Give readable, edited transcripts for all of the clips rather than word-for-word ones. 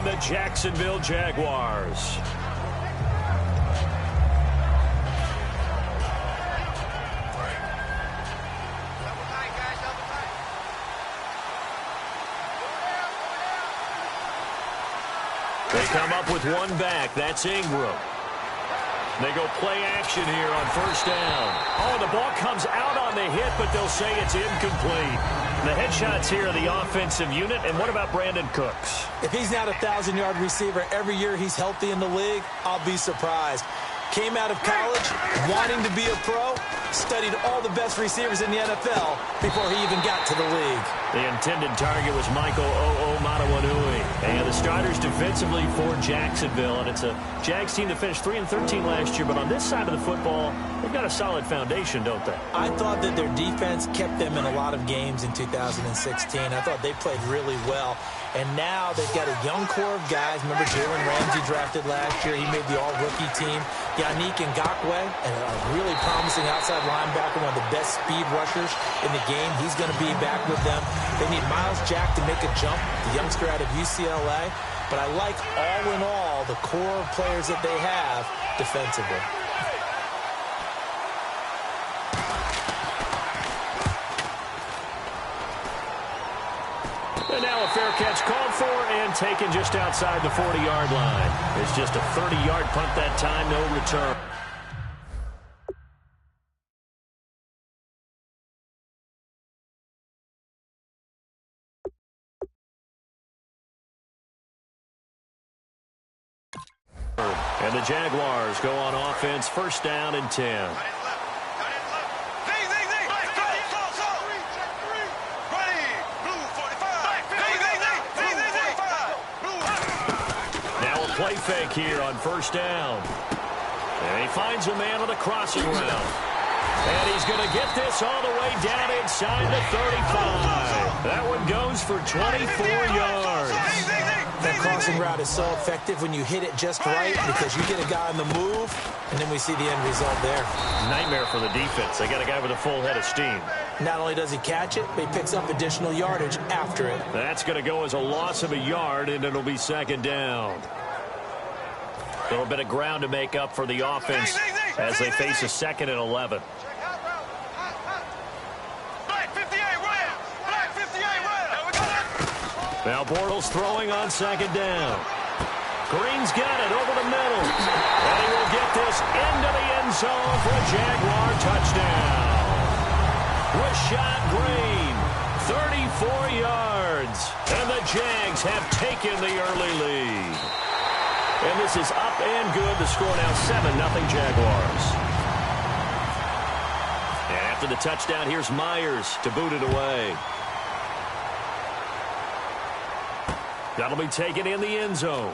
and the Jacksonville Jaguars. They come up with one back. That's Ingram. They go play action here on first down. Oh, the ball comes out on the hit, but they'll say it's incomplete. The headshots here are the offensive unit. And what about Brandon Cooks? If he's not a 1,000-yard receiver every year he's healthy in the league, I'll be surprised. Came out of college wanting to be a pro, studied all the best receivers in the NFL before he even got to the league. The intended target was Michael O'Matawanui. And the starters defensively for Jacksonville. And it's a Jags team that finished 3-13 last year. But on this side of the football, they've got a solid foundation, don't they? I thought that their defense kept them in a lot of games in 2016. I thought they played really well. And now they've got a young core of guys. Remember Jalen Ramsey drafted last year. He made the all-rookie team. Yannick Ngakoue, and a really promising outside linebacker, one of the best speed rushers in the game. He's going to be back with them. They need Miles Jack to make a jump, the youngster out of UCLA. But I like, all in all, the core of players that they have defensively. And now a fair catch called for and taken just outside the 40-yard line. It's just a 30-yard punt that time, no return. And the Jaguars go on offense, first down and 10. Play fake here on first down. And he finds a man on the crossing route. And he's going to get this all the way down inside the 35. That one goes for 24 yards. That crossing route is so effective when you hit it just right because you get a guy on the move, and then we see the end result there. Nightmare for the defense. They got a guy with a full head of steam. Not only does he catch it, but he picks up additional yardage after it. That's going to go as a loss of a yard, and it'll be second down. A little bit of ground to make up for the offense as they face a 2nd and 11. Now Bortles throwing on second down. Green's got it over the middle. And he will get this into the end zone for a Jaguar touchdown. Rashad Green, 34 yards. And the Jags have taken the early lead. And this is up and good. The score now 7-0 Jaguars. And after the touchdown, here's Myers to boot it away. That'll be taken in the end zone.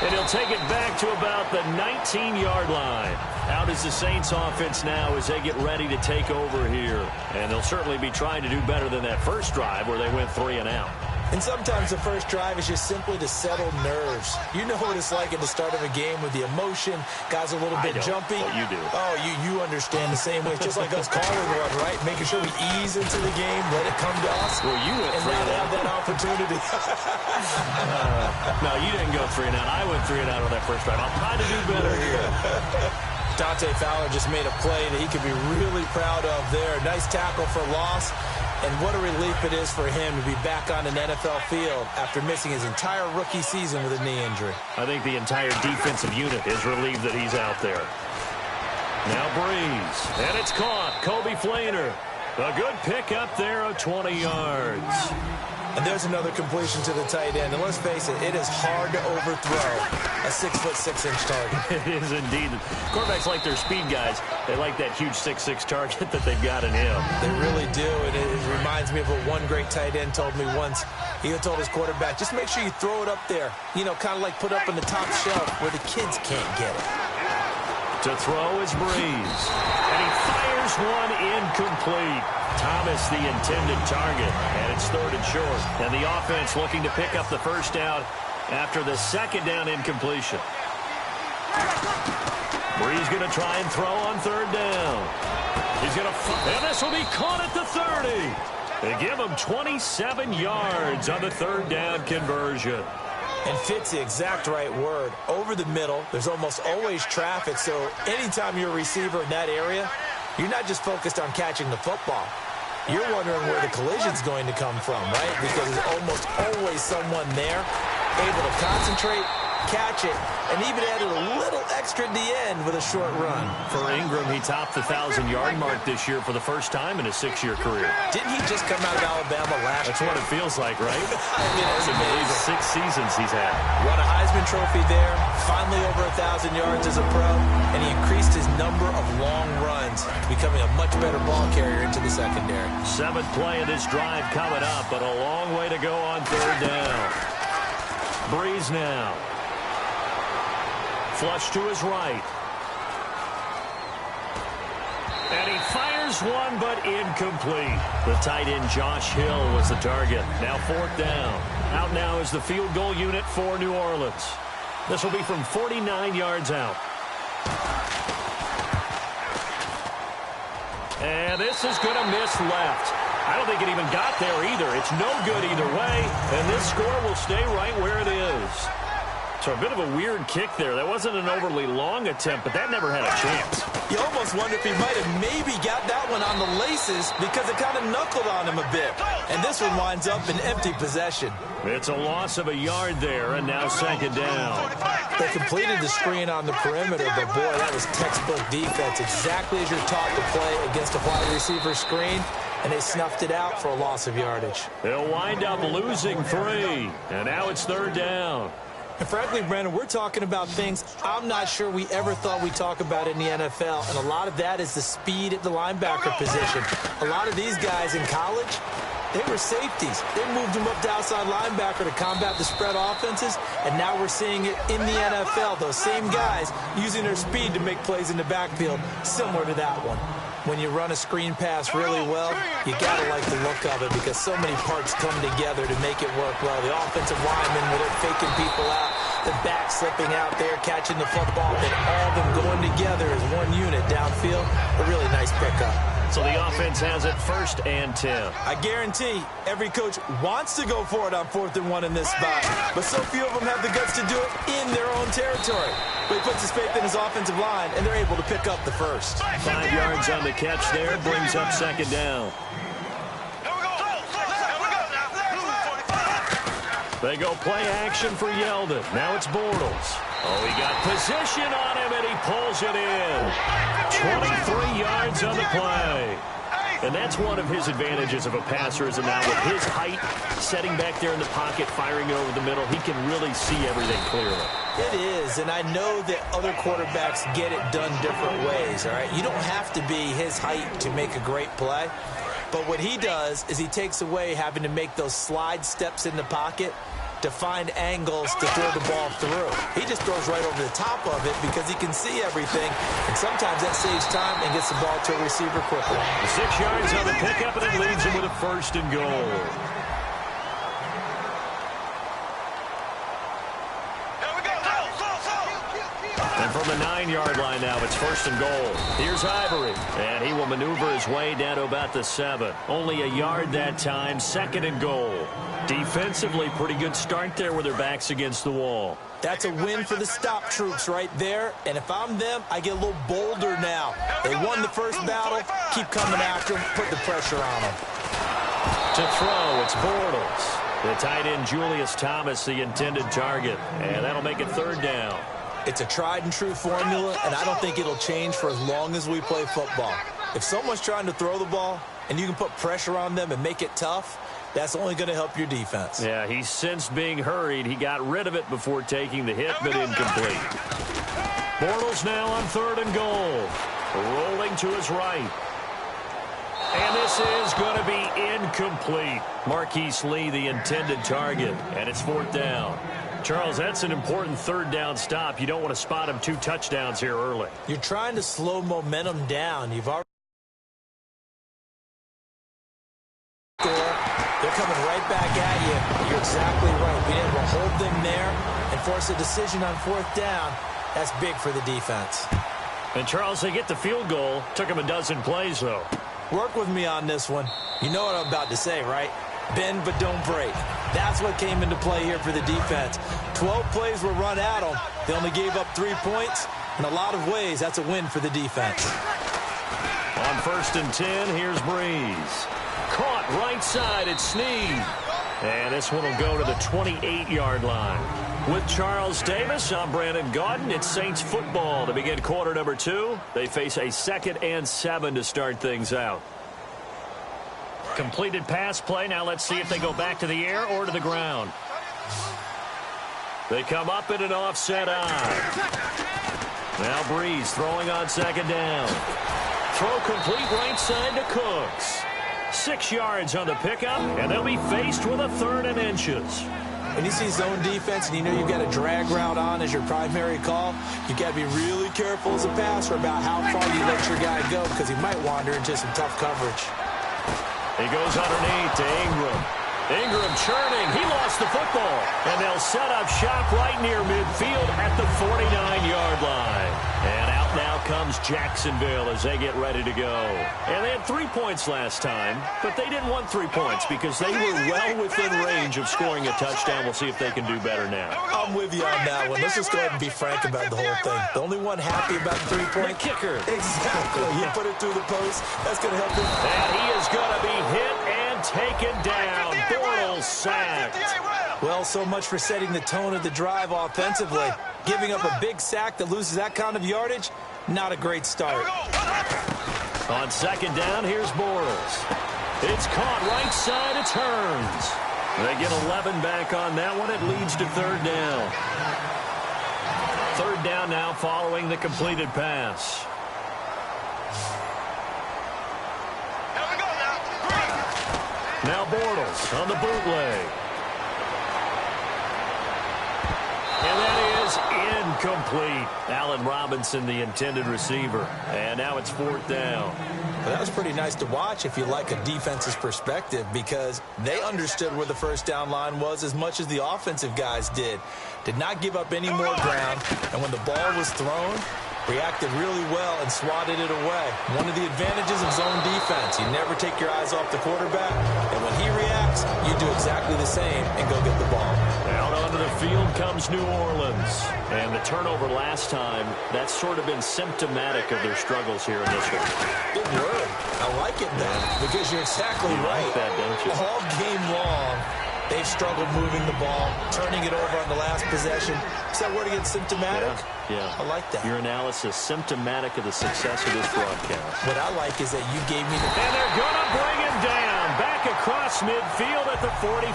And he'll take it back to about the 19-yard line. Out is the Saints offense now as they get ready to take over here. And they'll certainly be trying to do better than that first drive where they went 3 and out. And sometimes the first drive is just simply to settle nerves. You know what it's like at the start of a game with the emotion. Guys a little bit jumpy. Well, you do. Oh, you understand the same way. It's just like us calling one, right? Making sure we ease into the game, let it come to us. Well, you went 3 and out. Have that opportunity. No, you didn't go 3 and out. I went 3 and out on that first drive. I'll try to do better here. Dante Fowler just made a play that he could be really proud of there. Nice tackle for loss. And what a relief it is for him to be back on an NFL field after missing his entire rookie season with a knee injury. I think the entire defensive unit is relieved that he's out there. Now Breeze. And it's caught. Kobe Flainer. A good pick up there of 20 yards. And there's another completion to the tight end. And let's face it, it is hard to overthrow a 6'6" target. It is indeed. Quarterbacks like their speed guys. They like that huge 6'6" target that they've got in him. They really do. And it reminds me of what one great tight end told me once. He told his quarterback, just make sure you throw it up there. You know, kind of like put up on the top shelf where the kids can't get it. To throw is Breeze. And he fires one incomplete. Thomas the intended target. And it's 3rd and short. And the offense looking to pick up the first down after the 2nd down incompletion. Breeze going to try and throw on 3rd down. He's going to, and this will be caught at the 30. They give him 27 yards on the third down conversion. And fits the exact right word. Over the middle, there's almost always traffic, so anytime you're a receiver in that area, you're not just focused on catching the football. You're wondering where the collision's going to come from, right? Because there's almost always someone there able to concentrate, catch it, and even added a little extra at the end with a short run. For Ingram, he topped the 1,000-yard mark this year for the first time in his 6-year career. Didn't he just come out of Alabama last year? That's what it feels like, right? I mean, it's amazing. 6 seasons he's had. Won a Heisman Trophy there, finally over 1,000 yards as a pro, and he increased his number of long runs, becoming a much better ball carrier into the secondary. 7th play of this drive coming up, but a long way to go on third down. Breeze now. Flush to his right. And he fires one, but incomplete. The tight end, Josh Hill, was the target. Now 4th down. Out now is the field goal unit for New Orleans. This will be from 49 yards out. And this is going to miss left. I don't think it even got there either. It's no good either way, and this score will stay right where it is. So a bit of a weird kick there. That wasn't an overly long attempt, but that never had a chance. You almost wonder if he might have maybe got that one on the laces because it kind of knuckled on him a bit. And this one winds up in empty possession. It's a loss of a yard there, and now 2nd down. They completed the screen on the perimeter, but boy, that was textbook defense. Exactly as you're taught to play against a wide receiver screen, and they snuffed it out for a loss of yardage. They'll wind up losing 3, and now it's 3rd down. And frankly, Brandon, we're talking about things I'm not sure we ever thought we'd talk about in the NFL, and a lot of that is the speed at the linebacker position. A lot of these guys in college, they were safeties. They moved them up to outside linebacker to combat the spread offenses, and now we're seeing it in the NFL. Those same guys using their speed to make plays in the backfield, similar to that one. When you run a screen pass really well, you got to like the look of it because so many parts come together to make it work well. The offensive linemen, where they're faking people out, the back slipping out there, catching the football, and all of them going together as one unit downfield. A really nice pickup. So the offense has it 1st and 10. I guarantee every coach wants to go for it on 4th and 1 in this spot, but so few of them have the guts to do it in their own territory. But he puts his faith in his offensive line, and they're able to pick up the first. 5 yards on the catch there, brings up 2nd down. They go play action for Yeldon. Now it's Bortles. Oh, he got position on him, and he pulls it in. 23 yards on the play. And that's one of his advantages of a passer is now with his height, setting back there in the pocket, firing it over the middle, he can really see everything clearly. It is, and I know that other quarterbacks get it done different ways, all right? You don't have to be his height to make a great play. But what he does is he takes away having to make those slide steps in the pocket to find angles to throw the ball through. He just throws right over the top of it because he can see everything, and sometimes that saves time and gets the ball to a receiver quickly. 6 yards on the pickup, and it leads him with a 1st and goal. And from the 9-yard line now, it's 1st and goal. Here's Ivory, and he will maneuver his way down to about the 7. Only a yard that time, 2nd and goal. Defensively, pretty good start there with their backs against the wall. That's a win for the stop troops right there, and if I'm them, I get a little bolder now. They won the first battle, keep coming after them, put the pressure on them. To throw, it's Bortles. The tight end, Julius Thomas, the intended target, and that'll make it 3rd down. It's a tried-and-true formula, and I don't think it'll change for as long as we play football. If someone's trying to throw the ball and you can put pressure on them and make it tough, that's only going to help your defense. Yeah, he sensed being hurried. He got rid of it before taking the hit, but incomplete. Bortles now on 3rd and goal. Rolling to his right. And this is going to be incomplete. Marquise Lee, the intended target, and it's 4th down. Charles, that's an important 3rd down stop. You don't want to spot him 2 touchdowns here early. You're trying to slow momentum down. You've already they're coming right back at you. You're exactly right. Being able to hold them there and force a decision on 4th down, that's big for the defense. And, Charles, they get the field goal. Took him a dozen plays, though. Work with me on this one. You know what I'm about to say, right? Bend but don't break. That's what came into play here for the defense. 12 plays were run at them. They only gave up 3 points. In a lot of ways, that's a win for the defense. On 1st and 10, here's Breeze. Caught right side at Snead. And this one will go to the 28-yard line. With Charles Davis, I'm Brandon Gaudin. It's Saints football to begin quarter number 2. They face a 2nd and 7 to start things out. Completed pass play. Now let's see if they go back to the air or to the ground. They come up in an offset eye. Now Breeze throwing on 2nd down. Throw complete right side to Cooks. 6 yards on the pickup, and they'll be faced with a 3rd and inches. When you see zone defense and you know you've got a drag route on as your primary call, you've got to be really careful as a passer about how far you let your guy go because he might wander into some tough coverage. He goes underneath to Ingram. Ingram churning. He lost the football. And they'll set up shop right near midfield at the 49-yard line. And out now comes Jacksonville as they get ready to go. And they had 3 points last time, but they didn't want 3 points because they were well within range of scoring a touchdown. We'll see if they can do better now. I'm with you on that one. Let's just go ahead and be frank about the whole thing. The only one happy about the 3-point kicker. Exactly. He put it through the post. That's going to help him. And he is going to be hit and taken down. Bortles sacked. Well, so much for setting the tone of the drive offensively. Giving up a big sack that loses that kind of yardage, not a great start. On 2nd down, here's Bortles. It's caught right side, it turns. They get 11 back on that one. It leads to 3rd down. 3rd down now following the completed pass. Now Bortles on the bootleg. And that is incomplete. Allen Robinson, the intended receiver. And now it's 4th down. Well, that was pretty nice to watch if you like a defense's perspective because they understood where the 1st down line was as much as the offensive guys did. Did not give up any more ground. And when the ball was thrown, reacted really well and swatted it away. One of the advantages of zone defense, you never take your eyes off the quarterback, and when he reacts, you do exactly the same and go get the ball. Out onto the field comes New Orleans. And the turnover last time, that's sort of been symptomatic of their struggles here in this one. Good word. I like it, man, because you're exactly right. Like that, don't you? All game long, they've struggled moving the ball, turning it over on the last possession. Is that word again, symptomatic? Yeah. I like that. Your analysis, symptomatic of the success of this broadcast. What I like is that you gave me the... And they're going to bring him down. Back across midfield at the 45.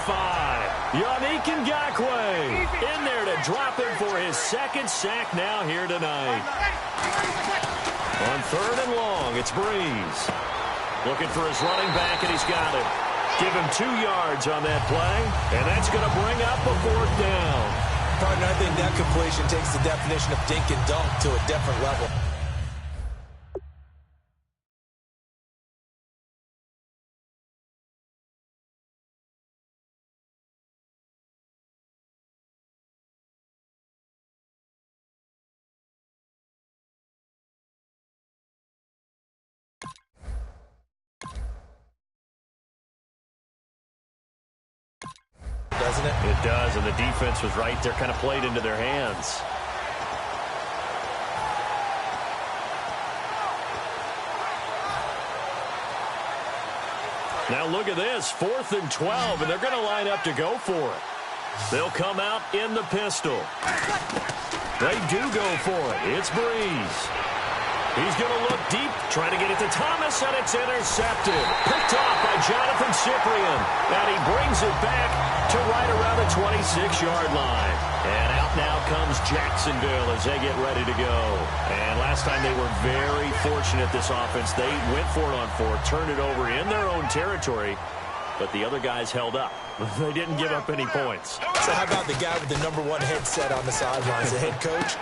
Yannick Ngakoue in there to drop him for his 2nd sack now here tonight. On 3rd and long, it's Breeze. Looking for his running back, and he's got it. Give him 2 yards on that play, and that's going to bring up a 4th down. Partner, I think that completion takes the definition of dink and dunk to a different level. Doesn't it? It does, and the defense was right there, kind of played into their hands. Now look at this, 4th and 12, and they're going to line up to go for it. They'll come out in the pistol. They do go for it. It's Breeze. He's going to look deep, trying to get it to Thomas, and it's intercepted. Picked off by Jonathan Cyprien. And he brings it back to right around the 26-yard line. And out now comes Jacksonville as they get ready to go. And last time they were very fortunate, this offense. They went for it on 4, turned it over in their own territory, but the other guys held up. They didn't give up any points. So how about the guy with the #1 headset on the sidelines, the head coach?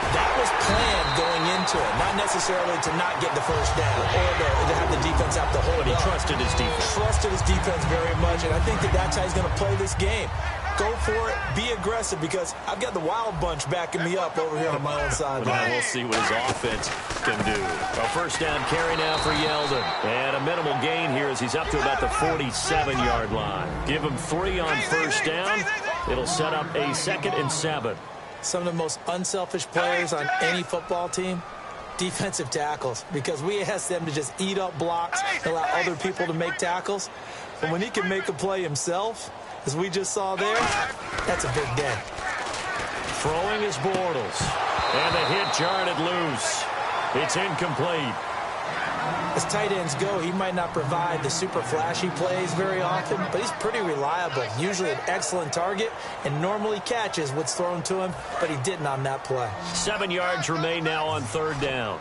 That was planned going into it, not necessarily to not get the 1st down or to have the defense have to hold But he up. trusted his defense. Trusted his defense very much, and I think that's how he's going to play this game. Go for it. Be aggressive because I've got the wild bunch backing me up over here on my own side. Now we'll see what his offense can do. A first down carry now for Yeldon. And a minimal gain here as he's up to about the 47-yard line. Give him 3 on first down. It'll set up a 2nd and 7. Some of the most unselfish players on any football team, defensive tackles, because we ask them to just eat up blocks and allow other people to make tackles. But when he can make a play himself, as we just saw there, that's a big day. Throwing is Bortles. And the hit jarred it loose. It's incomplete. As tight ends go, he might not provide the super flashy plays very often, but he's pretty reliable. Usually an excellent target and normally catches what's thrown to him, but he didn't on that play. 7 yards remain now on 3rd down.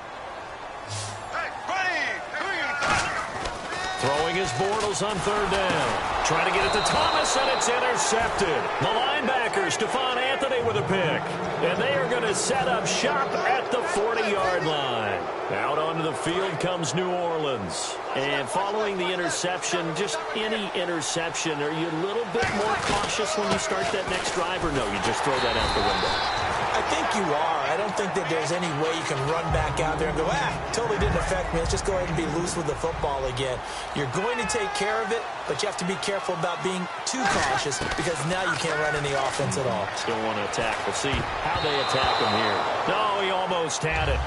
Throwing is Bortles on 3rd down. Trying to get it to Thomas, and it's intercepted. The linebacker, Stephon Anthony, with a pick. And they are going to set up shop at the 40-yard line. Out onto the field comes New Orleans. And following the interception, just any interception, are you a little bit more cautious when you start that next drive, or no, you just throw that out the window? I think you are. I don't think that there's any way you can run back out there and go, totally didn't affect me. Let's just go ahead and be loose with the football again. You're going to take care of it, but you have to be careful about being too cautious because now you can't run any offense at all. Still want to attack. We'll see how they attack him here. No, he almost had it.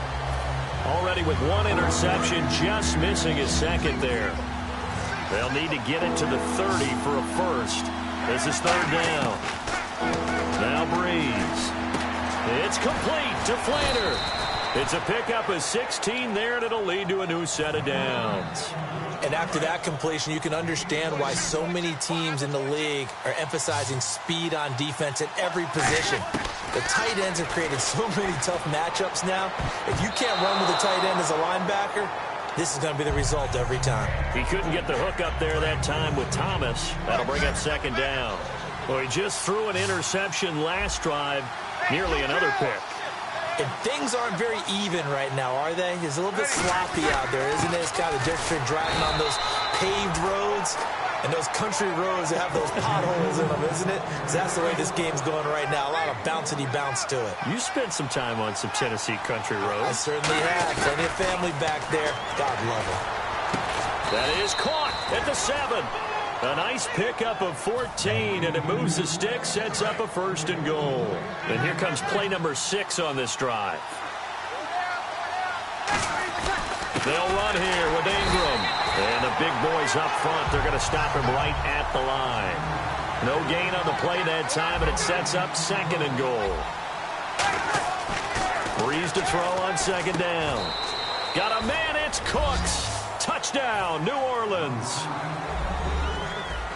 Already with 1 interception, just missing his 2nd there. They'll need to get it to the 30 for a first. This is 3rd down. Now Breeze. It's complete to Flanner. It's a pickup of 16 there, and it'll lead to a new set of downs. And after that completion, you can understand why so many teams in the league are emphasizing speed on defense at every position. The tight ends have created so many tough matchups now. If you can't run with a tight end as a linebacker, this is going to be the result every time. He couldn't get the hook up there that time with Thomas. That'll bring up 2nd down. Well, he just threw an interception last drive. Nearly another pick. And things aren't very even right now, are they? It's a little bit sloppy out there, isn't it? It's kind of different between driving on those paved roads and those country roads that have those potholes in them, isn't it? So that's the way this game's going right now. A lot of bouncy bounce to it. You spent some time on some Tennessee country roads. I certainly have. Plenty of family back there. God love it. That is caught at the 7. A nice pickup of 14, and it moves the stick, sets up a 1st and goal. And here comes play number 6 on this drive. They'll run here with Ingram. And the big boys up front, they're going to stop him right at the line. No gain on the play that time, and it sets up 2nd and goal. Breeze to throw on 2nd down. Got a man, it's Cooks. Touchdown, New Orleans.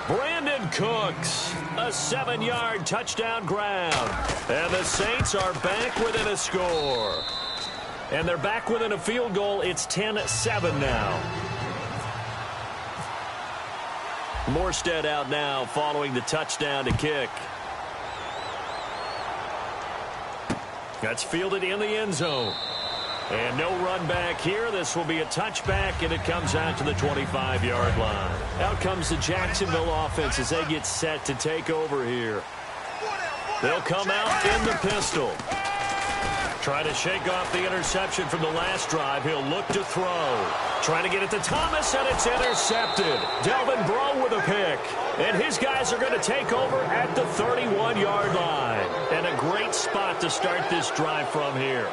Brandon Cooks, a 7-yard touchdown grab. And the Saints are back within a score. And they're back within a field goal. It's 10-7 now. Morstead out now following the touchdown to kick. That's fielded in the end zone. And no run back here. This will be a touchback, and it comes out to the 25-yard line. Out comes the Jacksonville offense as they get set to take over here. They'll come out in the pistol. Trying to shake off the interception from the last drive. He'll look to throw. Trying to get it to Thomas, and it's intercepted. Delvin Breaux with a pick. And his guys are going to take over at the 31-yard line. And a great spot to start this drive from here.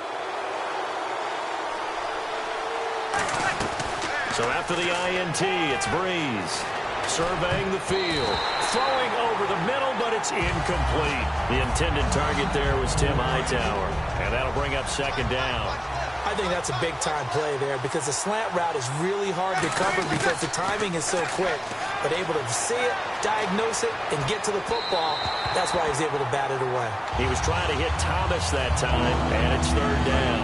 So after the INT, it's Breeze. Surveying the field. Throwing over the middle, but it's incomplete. The intended target there was Tim Hightower. And that'll bring up 2nd down. I think that's a big-time play there because the slant route is really hard to cover because the timing is so quick. But able to see it, diagnose it, and get to the football, that's why he's able to bat it away. He was trying to hit Thomas that time, and it's 3rd down.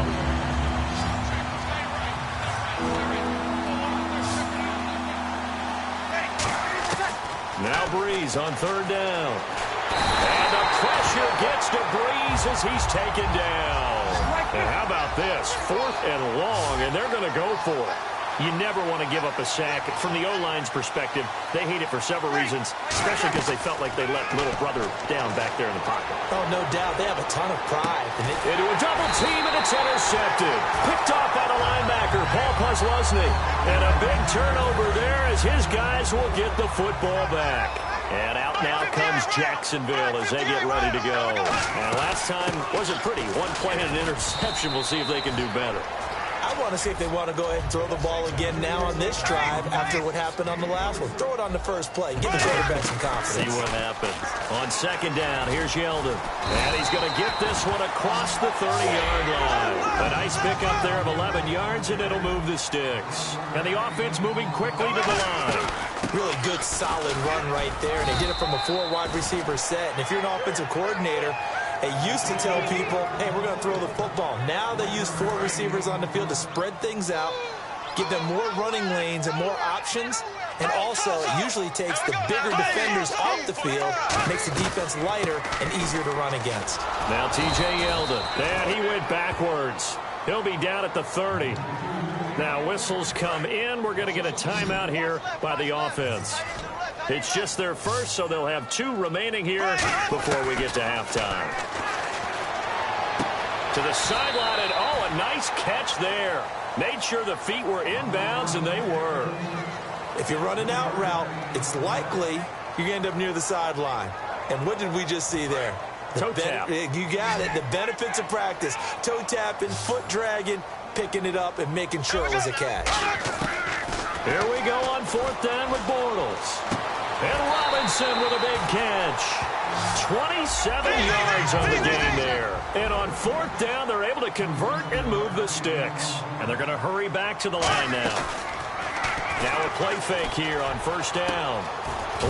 Now Breeze on 3rd down. And the pressure gets to Breeze as he's taken down. And how about this? 4th and long, and they're going to go for it. You never want to give up a sack. From the O-line's perspective, they hate it for several reasons, especially because they felt like they let little brother down back there in the pocket. Oh, no doubt. They have a ton of pride. Into a double team, and it's intercepted. Picked off by the linebacker, Paul Posluszny. And a big turnover there as his guys will get the football back. And out now comes Jacksonville as they get ready to go. And last time wasn't pretty. One play and an interception. We'll see if they can do better. I want to see if they want to go ahead and throw the ball again now on this drive after what happened on the last one. Throw it on the first play. Give the quarterback some confidence. See what happens. On second down, here's Yeldon. And he's going to get this one across the 30-yard line. A nice pickup there of 11 yards, and it'll move the sticks. And the offense moving quickly to the line. Really good, solid run right there. And they did it from a 4-wide receiver set. And if you're an offensive coordinator, they used to tell people, hey, we're going to throw the football. Now they use 4 receivers on the field to spread things out, give them more running lanes and more options. And also, it usually takes the bigger defenders off the field, makes the defense lighter and easier to run against. Now T.J. Yeldon. And he went backwards. He'll be down at the 30. Now whistles come in. We're going to get a timeout here by the offense. It's just their first, so they'll have 2 remaining here before we get to halftime. To the sideline, and oh, a nice catch there. Made sure the feet were inbounds, and they were. If you're running out route, it's likely you're going to end up near the sideline. And what did we just see there? Toe tap. You got it. The benefits of practice. Toe tapping, foot dragging, picking it up, and making sure it was a catch. Here we go on 4th down with Bortles. And Robinson with a big catch. 27 yards on the game there. And on 4th down, they're able to convert and move the sticks. And they're going to hurry back to the line now. Now a play fake here on 1st down.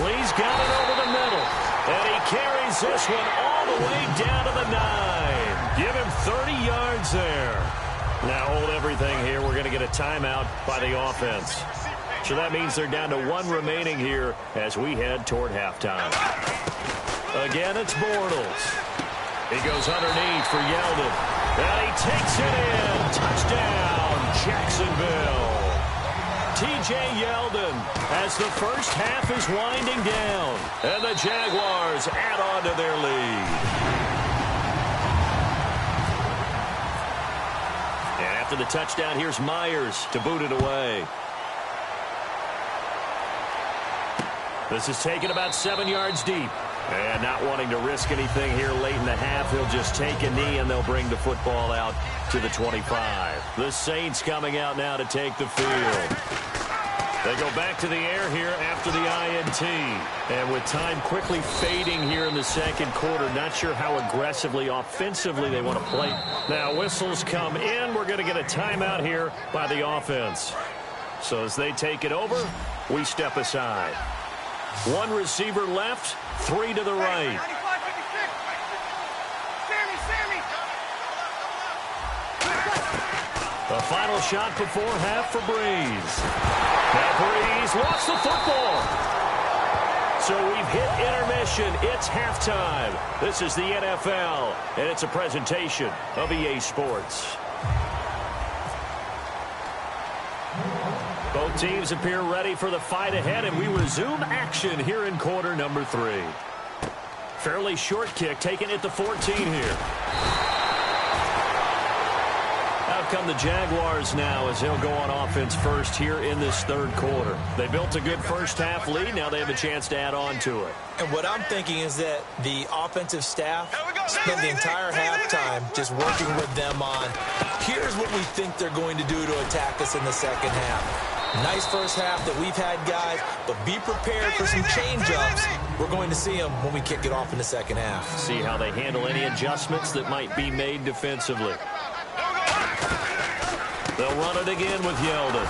Lee's got it over the middle. And he carries this one all the way down to the 9. Give him 30 yards there. Now hold everything here. We're going to get a timeout by the offense. So that means they're down to 1 remaining here as we head toward halftime. Again, it's Bortles. He goes underneath for Yeldon. And he takes it in. Touchdown, Jacksonville. T.J. Yeldon as the first half is winding down. And the Jaguars add on to their lead. And after the touchdown, here's Myers to boot it away. This is taken about 7 yards deep. And not wanting to risk anything here late in the half, he'll just take a knee and they'll bring the football out to the 25. The Saints coming out now to take the field. They go back to the air here after the INT. And with time quickly fading here in the second quarter, not sure how aggressively, offensively they want to play. Now whistles come in. We're going to get a timeout here by the offense. So as they take it over, we step aside. 1 receiver left, 3 to the right. The final shot before half for Breeze. Now Breeze lost the football. So we've hit intermission. It's halftime. This is the NFL, and it's a presentation of EA Sports. Both teams appear ready for the fight ahead, and we resume action here in quarter number 3. Fairly short kick, taken at the 14 here. Out come the Jaguars now as they'll go on offense first here in this 3rd quarter. They built a good first half lead. Now they have a chance to add on to it. And what I'm thinking is that the offensive staff spent the entire halftime just working with them on, here's what we think they're going to do to attack us in the second half. Nice first half that we've had, guys, but be prepared for some change-ups. We're going to see them when we kick it off in the second half. See how they handle any adjustments that might be made defensively. They'll run it again with Yeldon.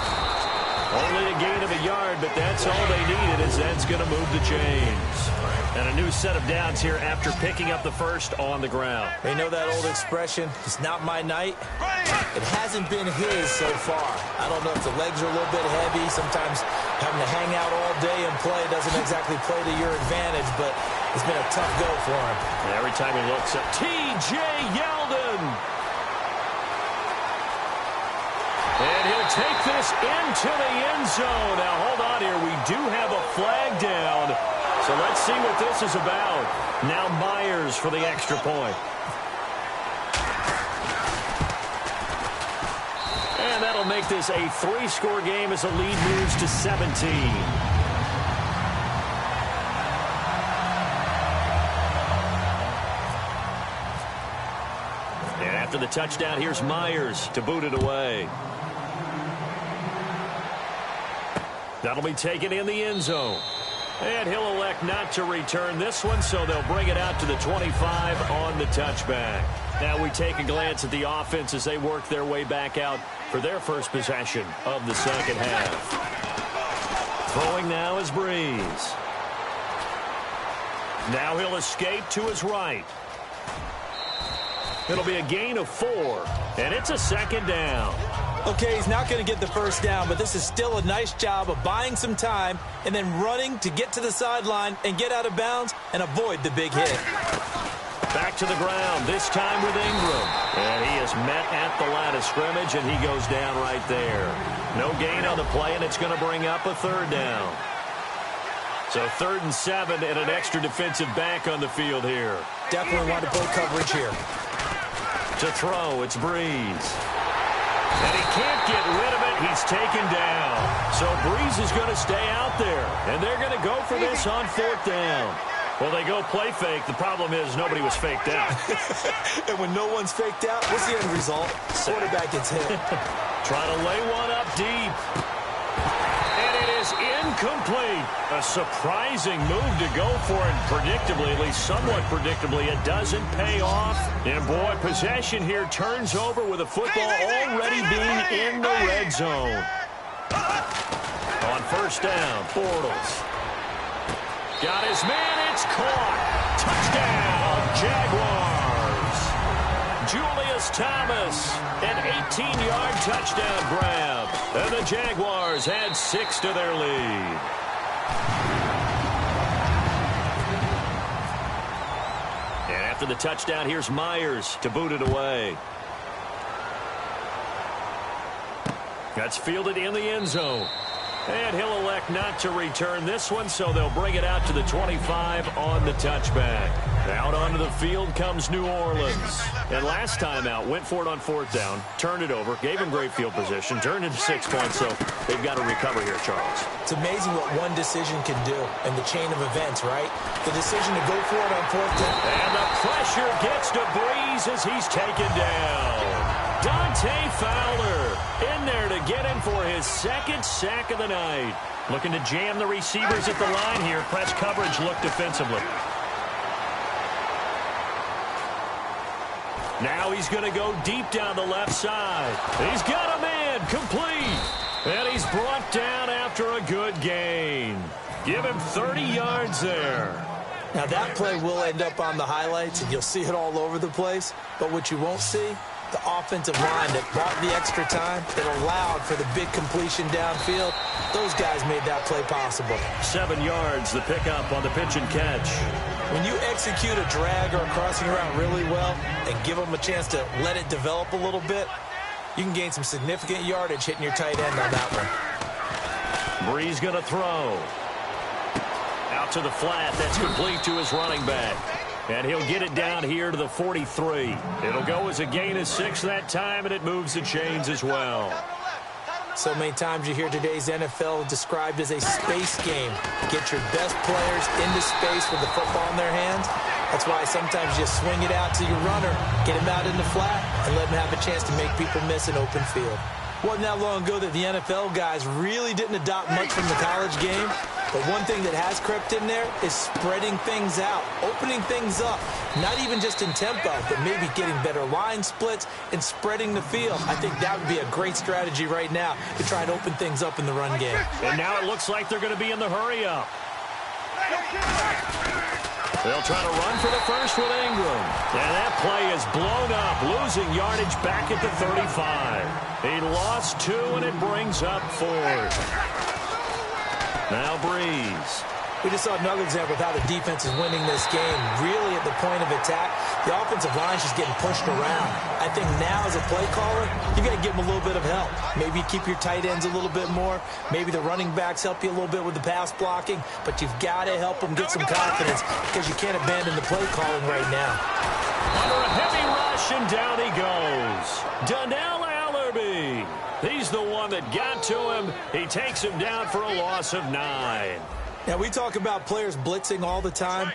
Only a gain of a yard, but that's all they needed as that's going to move the chains. And a new set of downs here after picking up the first on the ground. They know that old expression, it's not my night. It hasn't been his so far. I don't know if the legs are a little bit heavy. Sometimes having to hang out all day and play doesn't exactly play to your advantage, but it's been a tough go for him. And every time he looks up, T.J. Yeldon. And he'll will take this into the end zone. Now, hold on here. We do have a flag down. So let's see what this is about. Now Myers for the extra point. And that'll make this a 3-score game as the lead moves to 17. And after the touchdown, here's Myers to boot it away. That'll be taken in the end zone. And he'll elect not to return this one, so they'll bring it out to the 25 on the touchback. Now we take a glance at the offense as they work their way back out for their first possession of the second half. Throwing now is Breeze. Now he'll escape to his right. It'll be a gain of 4, and it's a second down. Okay, he's not going to get the first down, but this is still a nice job of buying some time and then running to get to the sideline and get out of bounds and avoid the big hit. Back to the ground, this time with Ingram. And he is met at the line of scrimmage, and he goes down right there. No gain on the play, and it's going to bring up a third down. So 3rd and 7 and an extra defensive back on the field here. Definitely want to play coverage here. To throw, it's Breeze. And he can't get rid of it. He's taken down. So Breeze is going to stay out there. And they're going to go for this on 4th down. Well, they go play fake. The problem is nobody was faked out. And when no one's faked out, what's the end result? Quarterback gets hit. Trying to lay one up deep. And it is incomplete. A surprising move to go for it. Predictably, at least somewhat predictably, it doesn't pay off. And, boy, possession here turns over with the football already being in the red zone. On 1st down, Bortles. Got his man, it's caught. Touchdown, Jaguars. Julius Thomas, an 18-yard touchdown grab. And the Jaguars add 6 to their lead. And after the touchdown, here's Myers to boot it away. That's fielded in the end zone. And he'll elect not to return this one, so they'll bring it out to the 25 on the touchback. Out onto the field comes New Orleans. And last time out, went for it on 4th down, turned it over, gave him great field position, turned into 6 points, so they've got to recover here, Charles. It's amazing what one decision can do in the chain of events, right? The decision to go for it on 4th down. And the pressure gets to Breeze as he's taken down. Dante Fowler in there to get him for his 2nd sack of the night. Looking to jam the receivers at the line here. Press coverage look defensively. Now he's going to go deep down the left side. He's got a man complete. And he's brought down after a good gain. Give him 30 yards there. Now that play will end up on the highlights, and you'll see it all over the place. But what you won't see, the offensive line that bought the extra time, that allowed for the big completion downfield, those guys made that play possible. 7 yards, the pickup on the pitch and catch. When you execute a drag or a crossing route really well and give them a chance to let it develop a little bit, you can gain some significant yardage hitting your tight end on that one. Breeze going to throw. Out to the flat. That's complete to his running back. And he'll get it down here to the 43. It'll go as a gain of 6 that time, and it moves the chains as well. So many times you hear today's NFL described as a space game. Get your best players into space with the football in their hands. That's why sometimes you swing it out to your runner, get him out in the flat, and let him have a chance to make people miss an open field. Wasn't that long ago that the NFL guys really didn't adopt much from the college game. But one thing that has crept in there is spreading things out, opening things up, not even just in tempo, but maybe getting better line splits and spreading the field. I think that would be a great strategy right now to try and open things up in the run game. And now it looks like they're going to be in the hurry-up. They'll try to run for the first with Ingram. And that play is blown up, losing yardage back at the 35. He lost 2, and it brings up 4. Now Breeze. We just saw another example of how the defense is winning this game. Really at the point of attack, the offensive line is just getting pushed around. I think now as a play caller, you got to give them a little bit of help. Maybe keep your tight ends a little bit more. Maybe the running backs help you a little bit with the pass blocking. But you've got to help them get some confidence because you can't abandon the play calling right now. Under a heavy rush, and down he goes. Donnell Allerby. He's the one that got to him. He takes him down for a loss of 9. Now, we talk about players blitzing all the time.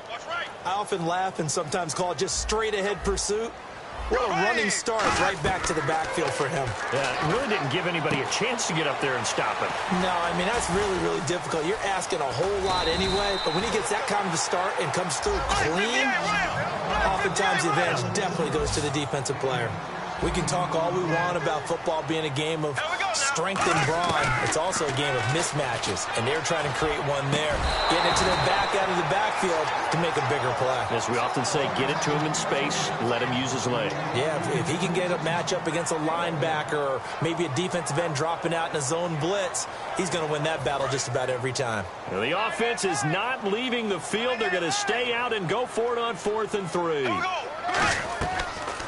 I often laugh and sometimes call it just straight-ahead pursuit. What a running start right back to the backfield for him. Yeah, it really didn't give anybody a chance to get up there and stop him. No, I mean, that's really, really difficult. You're asking a whole lot anyway, but when he gets that kind of a start and comes through clean, oftentimes the advantage definitely goes to the defensive player. We can talk all we want about football being a game of strength and brawn. It's also a game of mismatches, and they're trying to create one there. Getting it to their back out of the backfield to make a bigger play. As we often say, get it to him in space, let him use his leg. Yeah, if he can get a matchup against a linebacker or maybe a defensive end dropping out in a zone blitz, he's going to win that battle just about every time. Now, the offense is not leaving the field. They're going to stay out and go for it on 4th and 3.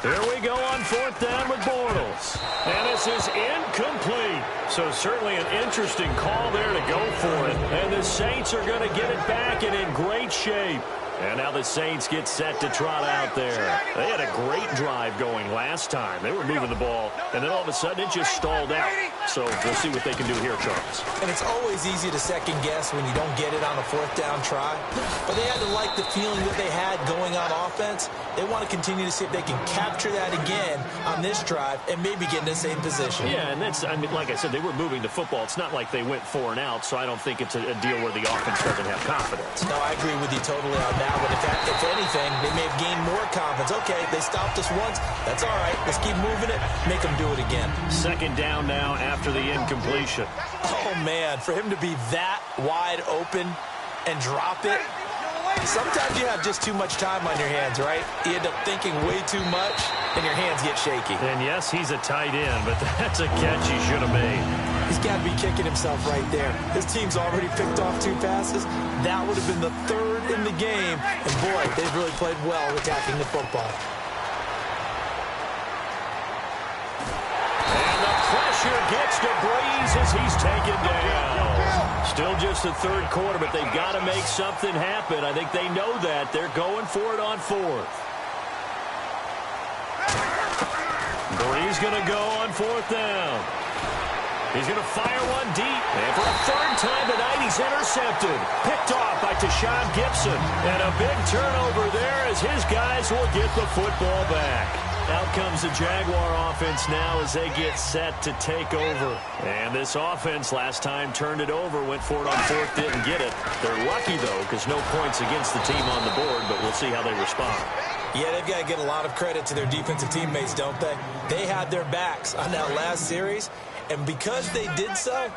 Here we go on 4th down with Bortles. And this is incomplete. So certainly an interesting call there to go for it. And the Saints are going to get it back and in great shape. And now the Saints get set to trot out there. They had a great drive going last time. They were moving the ball, and then all of a sudden it just stalled out. So we'll see what they can do here, Charles. And it's always easy to second guess when you don't get it on a 4th down try. But they had to like the feeling that they had going on offense. They want to continue to see if they can capture that again on this drive and maybe get in the same position. Yeah, and that's, I mean, like I said, they were moving the football. It's not like they went 4 and out, so I don't think it's a deal where the offense doesn't have confidence. No, I agree with you totally on that. But if anything, they may have gained more confidence. Okay, they stopped us once. That's all right. Let's keep moving it. Make them do it again. 2nd down now after the incompletion. Oh, man, for him to be that wide open and drop it. Sometimes you have just too much time on your hands, right? You end up thinking way too much, and your hands get shaky. And yes, he's a tight end, but that's a catch he should have made. He's got to be kicking himself right there. His team's already picked off 2 passes. That would have been the 3rd in the game. And, boy, they've really played well attacking the football. And the pressure gets to Breeze as he's taken down. Still just the 3rd quarter, but they've got to make something happen. I think they know that. They're going for it on 4th. Breeze going to go on 4th down. He's going to fire one deep. And for a 3rd time tonight, he's intercepted. Picked off by Tashawn Gibson. And a big turnover there as his guys will get the football back. Out comes the Jaguar offense now as they get set to take over. And this offense last time turned it over, went for it on 4th, didn't get it. They're lucky, though, because no points against the team on the board, but we'll see how they respond. Yeah, they've got to get a lot of credit to their defensive teammates, don't they? They had their backs on that last series, and because they did so,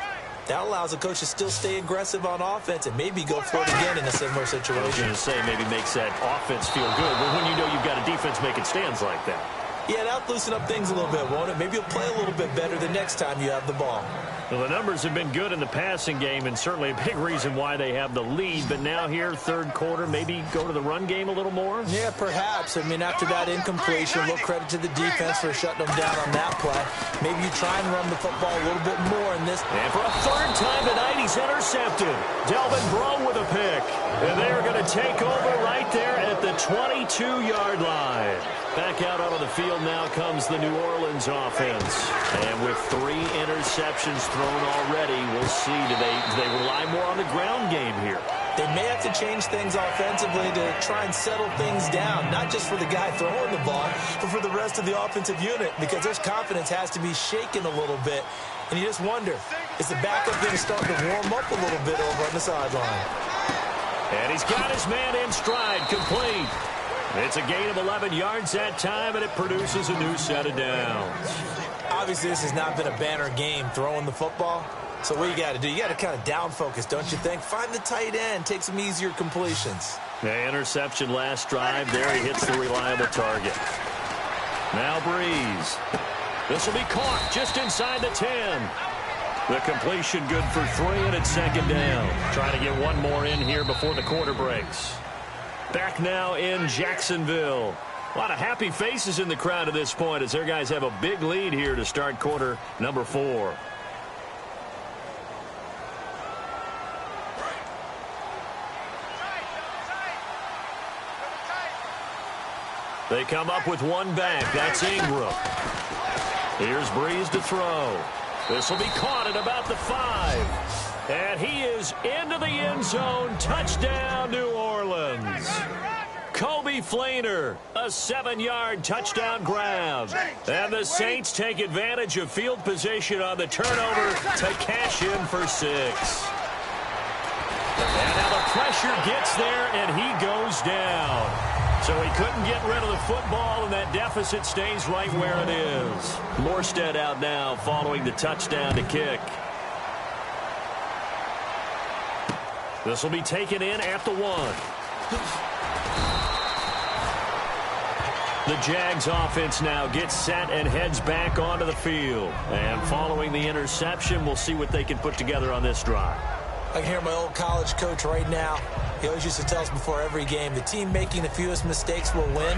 that allows the coach to still stay aggressive on offense and maybe go for it again in a similar situation. I was going to say maybe makes that offense feel good, but when you know you've got a defense making stands like that. Yeah, that'll loosen up things a little bit, won't it? Maybe you'll play a little bit better the next time you have the ball. Well, the numbers have been good in the passing game, and certainly a big reason why they have the lead. But now here, 3rd quarter, maybe go to the run game a little more? Yeah, perhaps. I mean, after that incompletion, a little credit to the defense for shutting them down on that play. Maybe you try and run the football a little bit more in this. And for a 3rd time tonight, he's intercepted. Delvin Breaux with a pick. And they are going to take over right there at the 22-yard line. Back out onto the field now comes the New Orleans offense. And with 3 interceptions thrown already, we'll see. Do they rely more on the ground game here? They may have to change things offensively to try and settle things down, not just for the guy throwing the ball, but for the rest of the offensive unit, because their confidence has to be shaken a little bit. And you just wonder, is the backup going to start to warm up a little bit over on the sideline? And he's got his man in stride, complete. It's a gain of 11 yards that time, and it produces a new set of downs. Obviously, this has not been a banner game throwing the football. So what you got to do, you got to kind of down focus, don't you think? Find the tight end, take some easier completions. The interception last drive. There he hits the reliable target. Now Breeze. This will be caught just inside the 10. The completion good for 3, and it's second down. Trying to get one more in here before the quarter breaks. Back now in Jacksonville. A lot of happy faces in the crowd at this point as their guys have a big lead here to start quarter number 4. They come up with one back. That's Ingram. Here's Breeze to throw. This will be caught at about the 5. And he is into the end zone. Touchdown, New Orleans. Kobe Flainer, a 7-yard touchdown grab. And the Saints take advantage of field position on the turnover to cash in for 6. And now the pressure gets there, and he goes down. So he couldn't get rid of the football, and that deficit stays right where it is. Morstead out now following the touchdown to kick. This will be taken in at the 1. The Jags offense now gets set and heads back onto the field. And following the interception, we'll see what they can put together on this drive. I can hear my old college coach right now. He always used to tell us before every game, the team making the fewest mistakes will win.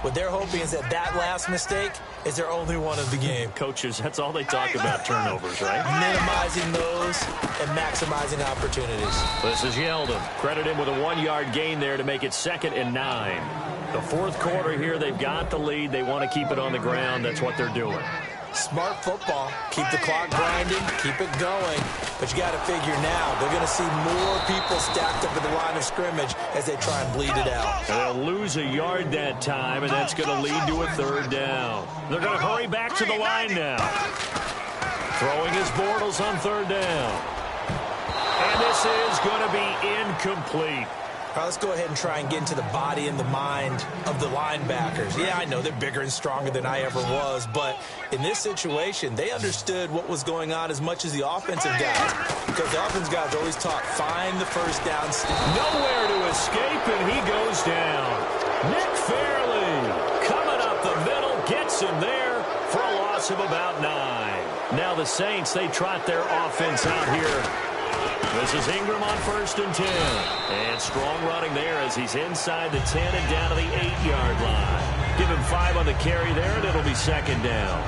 What they're hoping is that that last mistake is their only one of the game. Coaches, that's all they talk about, turnovers, right? Minimizing those and maximizing opportunities. This is Yeldon. Credit him with a 1-yard gain there to make it 2nd and 9. The fourth quarter here, they've got the lead. They want to keep it on the ground. That's what they're doing. Smart football. Keep the clock grinding. Keep it going. But you got to figure now, they're going to see more people stacked up at the line of scrimmage as they try and bleed it out. They'll lose a yard that time, and that's going to lead to a 3rd down. They're going to hurry back to the line now. Throwing his Bortles on 3rd down. And this is going to be incomplete. All right, let's go ahead and try and get into the body and the mind of the linebackers. Yeah, I know they're bigger and stronger than I ever was, but in this situation, they understood what was going on as much as the offensive guys, because the offensive guys always taught, find the first down. Nowhere to escape, and he goes down. Nick Fairley coming up the middle, gets him there for a loss of about 9. Now the Saints, they trot their offense out here. This is Ingram on 1st and 10. And strong running there as he's inside the 10 and down to the 8-yard line. Give him 5 on the carry there, and it'll be 2nd down.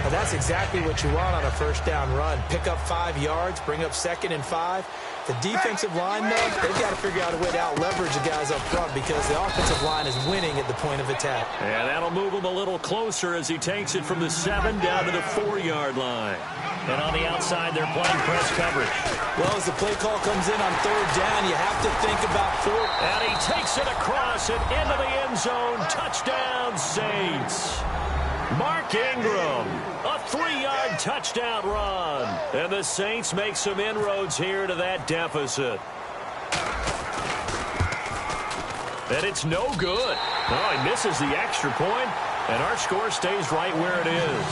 Well, that's exactly what you want on a first down run. Pick up 5 yards, bring up 2nd and 5. The defensive line, though, they've got to figure out a way to out-leverage the guys up front because the offensive line is winning at the point of attack. And that'll move him a little closer as he takes it from the 7 down to the 4-yard line. And on the outside, they're playing press coverage. Well, as the play call comes in on 3rd down, you have to think about 4th. And he takes it across and into the end zone. Touchdown, Saints. Mark Ingram, a 3-yard touchdown run. And the Saints make some inroads here to that deficit. And it's no good. Oh, he misses the extra point, and our score stays right where it is.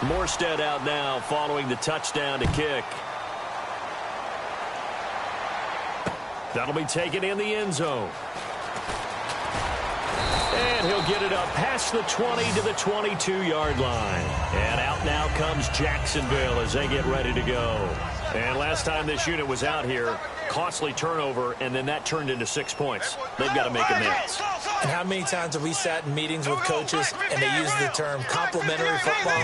Morstead out now following the touchdown to kick. That'll be taken in the end zone. And he'll get it up past the 20 to the 22-yard line. And out now comes Jacksonville as they get ready to go. And last time this unit was out here, costly turnover, and then that turned into 6 points. They've got to make amends. And how many times have we sat in meetings with coaches and they use the term complementary football?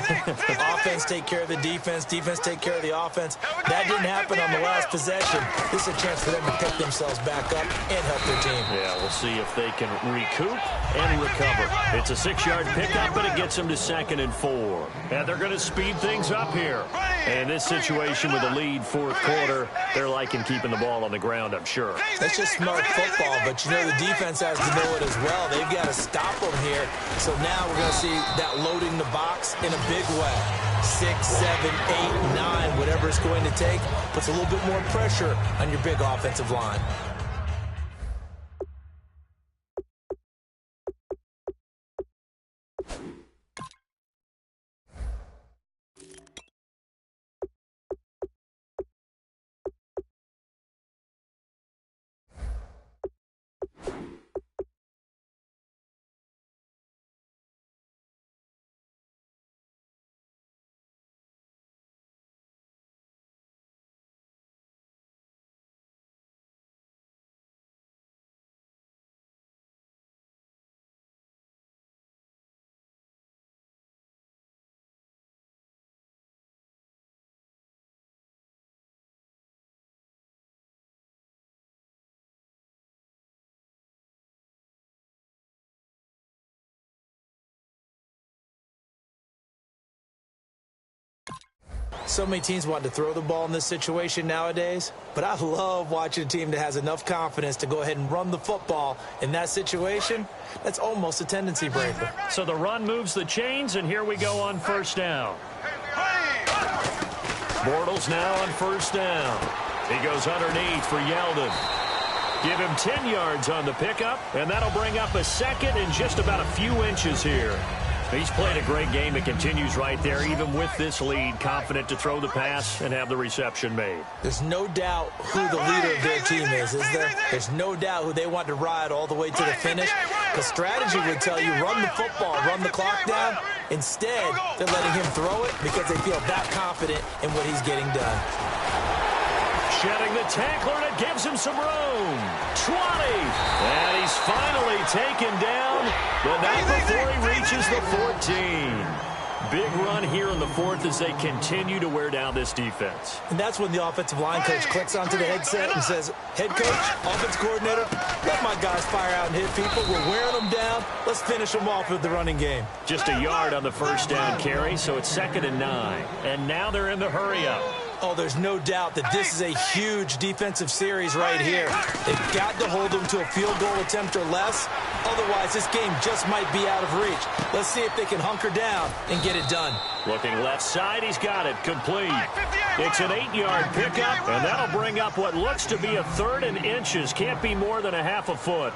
Offense take care of the defense, defense take care of the offense. That didn't happen on the last possession. This is a chance for them to pick themselves back up and help their team. Yeah, we'll see if they can recoup and recover. It's a 6-yard pickup, and it gets them to 2nd and 4. And they're going to speed things up here. And this situation with a lead 4th quarter, they're liking keeping the ball on the ground, I'm sure. That's just smart football, but you know the defense has to know it as well. They've got to stop them here. So now we're going to see that loading the box in a big way. 6, 7, 8, 9, whatever it's going to take, puts a little bit more pressure on your big offensive line. So many teams want to throw the ball in this situation nowadays, but I love watching a team that has enough confidence to go ahead and run the football. In that situation, that's almost a tendency breaker. So the run moves the chains, and here we go on first down. Bortles now on first down. He goes underneath for Yeldon. Give him 10 yards on the pickup, and that'll bring up a second in just about a few inches here. He's played a great game. It continues right there, even with this lead, confident to throw the pass and have the reception made. There's no doubt who the leader of their team is there? There's no doubt who they want to ride all the way to the finish. The strategy would tell you run the football, run the clock down. Instead, they're letting him throw it because they feel that confident in what he's getting done. Shedding the tackler, and it gives him some room. 20. And he's finally taken down, but not before he reaches the 14. Big run here in the fourth as they continue to wear down this defense. And that's when the offensive line coach clicks onto the headset and says, head coach, offense coordinator, let my guys fire out and hit people. We're wearing them down. Let's finish them off with the running game. Just a yard on the first down carry, so it's 2nd and 9. And now they're in the hurry-up. Oh, there's no doubt that this is a huge defensive series right here. They've got to hold them to a field goal attempt or less. Otherwise, this game just might be out of reach. Let's see if they can hunker down and get it done. Looking left side, he's got it. Complete. It's an 8-yard pickup, and that'll bring up what looks to be a 3rd and inches. Can't be more than a half a foot.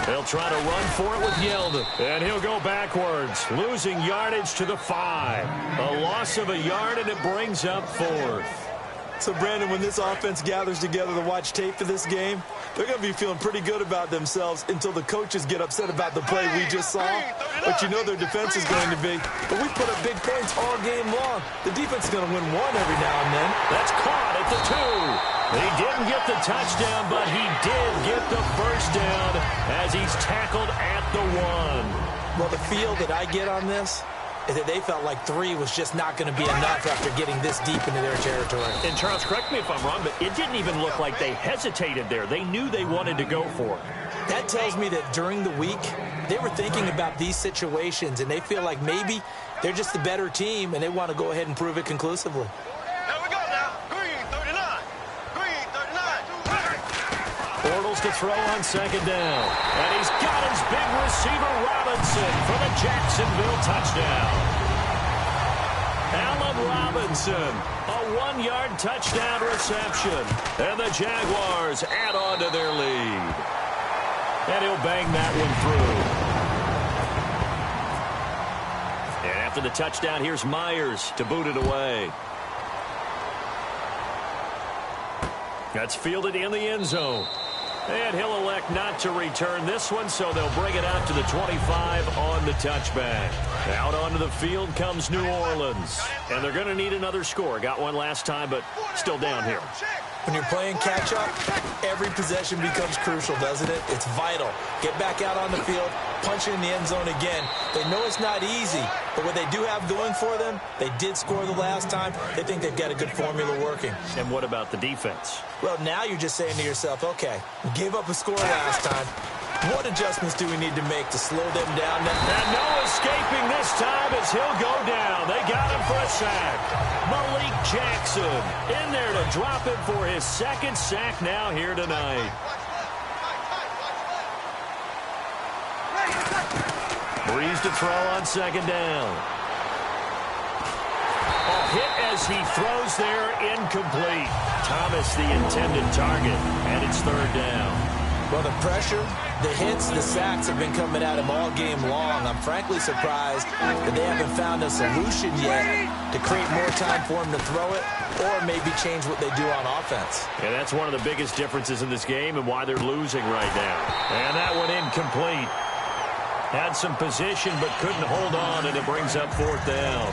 They'll try to run for it with Yeldon. And he'll go backwards, losing yardage to the 5. A loss of a yard, and it brings up 4th. So, Brandon, when this offense gathers together to watch tape for this game, they're going to be feeling pretty good about themselves until the coaches get upset about the play we just saw. But you know their defense is going to be. But we put up big points all game long. The defense is going to win one every now and then. That's caught at the 2. He didn't get the touchdown, but he did get the first down as he's tackled at the 1. Well, the feel that I get on this is that they felt like 3 was just not going to be enough after getting this deep into their territory. And Charles, correct me if I'm wrong, but it didn't even look like they hesitated there. They knew they wanted to go for it. That tells me that during the week, they were thinking about these situations, and they feel like maybe they're just the better team, and they want to go ahead and prove it conclusively. Bortles to throw on 2nd down. And he's got his big receiver, Robinson, for the Jacksonville touchdown. Allen Robinson, a 1-yard touchdown reception. And the Jaguars add on to their lead. And he'll bang that one through. And after the touchdown, here's Myers to boot it away. That's fielded in the end zone. And he'll elect not to return this one, so they'll bring it out to the 25 on the touchback. Out onto the field comes New Orleans. And they're going to need another score. Got one last time, but still down here. When you're playing catch-up, every possession becomes crucial, doesn't it? It's vital. Get back out on the field, punch it in the end zone again. They know it's not easy, but what they do have going for them, they did score the last time. They think they've got a good formula working. And what about the defense? Well, now you're just saying to yourself, okay, we gave up a score last time. What adjustments do we need to make to slow them down? And no escaping this time as he'll go down. They got him for a sack. Malik Jackson in there to drop him for his 2nd sack now here tonight. Breeze to throw on 2nd down. A hit as he throws there, incomplete. Thomas the intended target, and it's 3rd down. Well, the pressure, the hits, the sacks have been coming at him all game long. I'm frankly surprised that they haven't found a solution yet to create more time for him to throw it or maybe change what they do on offense. Yeah, that's one of the biggest differences in this game and why they're losing right now. And that one incomplete. Had some position but couldn't hold on, and it brings up 4th down.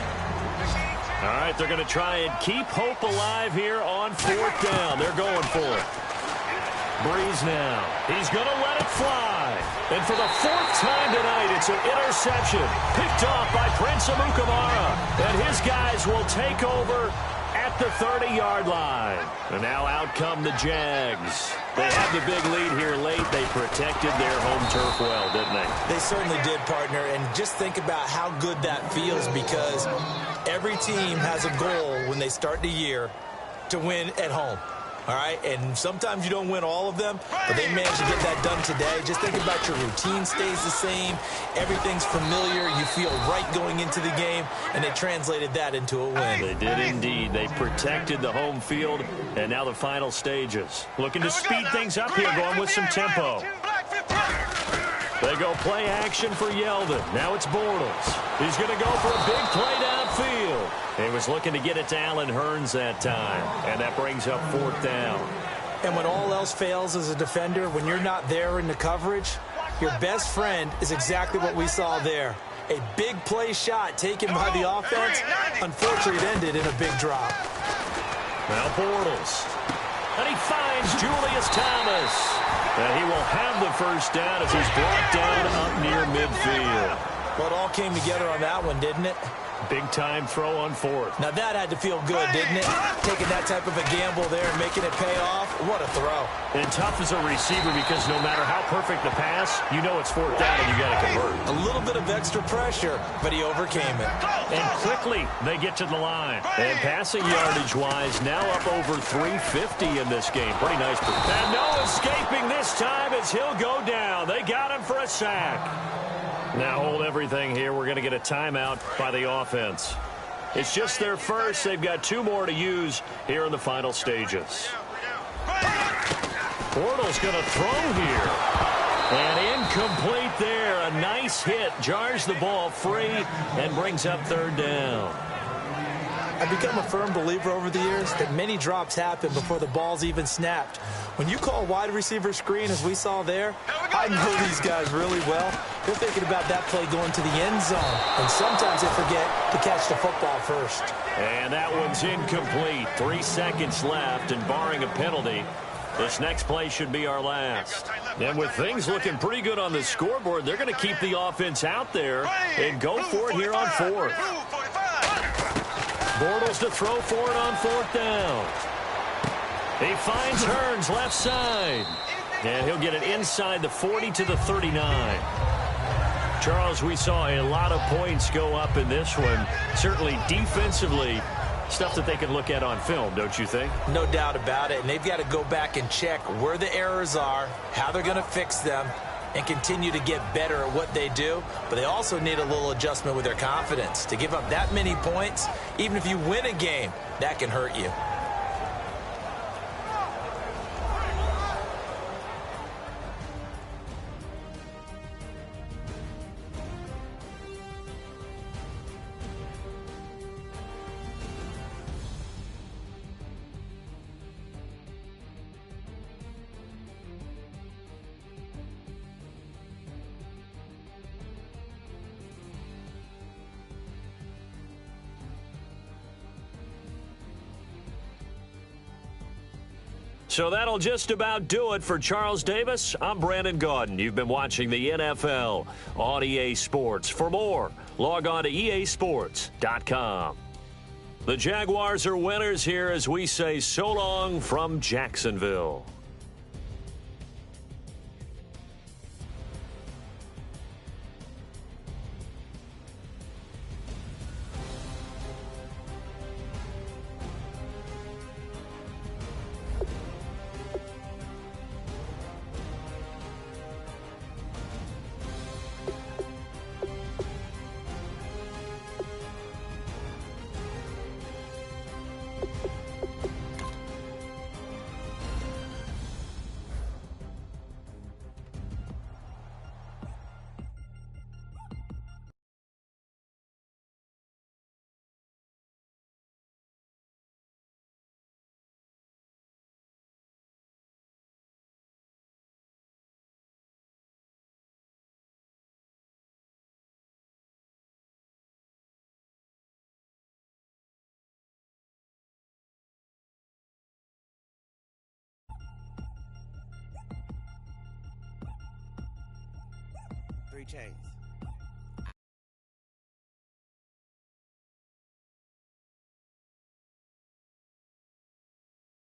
All right, they're going to try and keep hope alive here on 4th down. They're going for it. Breeze now. He's going to let it fly. And for the 4th time tonight, it's an interception picked off by Prince Amukamara. And his guys will take over at the 30-yard line. And now out come the Jags. They had the big lead here late. They protected their home turf well, didn't they? They certainly did, partner. And just think about how good that feels, because every team has a goal when they start the year to win at home. All right, and sometimes you don't win all of them, but they managed to get that done today. Just think about your routine stays the same. Everything's familiar. You feel right going into the game, and they translated that into a win. They did indeed. They protected the home field, and now the final stages. Looking to speed things up here, going with some tempo. They go play action for Yeldon. Now it's Bortles. He's going to go for a big play downfield. He was looking to get it to Allen Hurns that time, and that brings up 4th down. And when all else fails as a defender, when you're not there in the coverage, your best friend is exactly what we saw there. A big play shot taken by the offense. Unfortunately, it ended in a big drop. Now Bortles. And he finds Julius Thomas. And he will have the first down as he's brought down up near midfield. Well, it all came together on that one, didn't it? Big-time throw on 4th. Now that had to feel good, didn't it? Taking that type of a gamble there and making it pay off. What a throw. And tough as a receiver, because no matter how perfect the pass, you know it's 4th down and you got to convert. A little bit of extra pressure, but he overcame it. And quickly, they get to the line. And passing yardage-wise, now up over 350 in this game. Pretty nice. And no escaping this time as he'll go down. They got him for a sack. Now hold everything here. We're going to get a timeout by the offense. It's just their first. They've got 2 more to use here in the final stages. Bortles going to throw here. And incomplete there. A nice hit. Jars the ball free and brings up 3rd down. I've become a firm believer over the years that many drops happen before the ball's even snapped. When you call wide receiver screen, as we saw there, I know these guys really well. They're thinking about that play going to the end zone. And sometimes they forget to catch the football first. And that one's incomplete. 3 seconds left, and barring a penalty, this next play should be our last. And with things looking pretty good on the scoreboard, they're going to keep the offense out there and go for it here on 4th. Bortles to throw for it on 4th down. He finds Hurns left side. And he'll get it inside the 40 to the 39. Charles, we saw a lot of points go up in this one. Certainly defensively, stuff that they can look at on film, don't you think? No doubt about it. And they've got to go back and check where the errors are, how they're going to fix them, and continue to get better at what they do. But they also need a little adjustment with their confidence. To give up that many points, even if you win a game, that can hurt you. So that'll just about do it for Charles Davis. I'm Brandon Gaudin. You've been watching the NFL on EA Sports. For more, log on to easports.com. The Jaguars are winners here as we say so long from Jacksonville. Chains.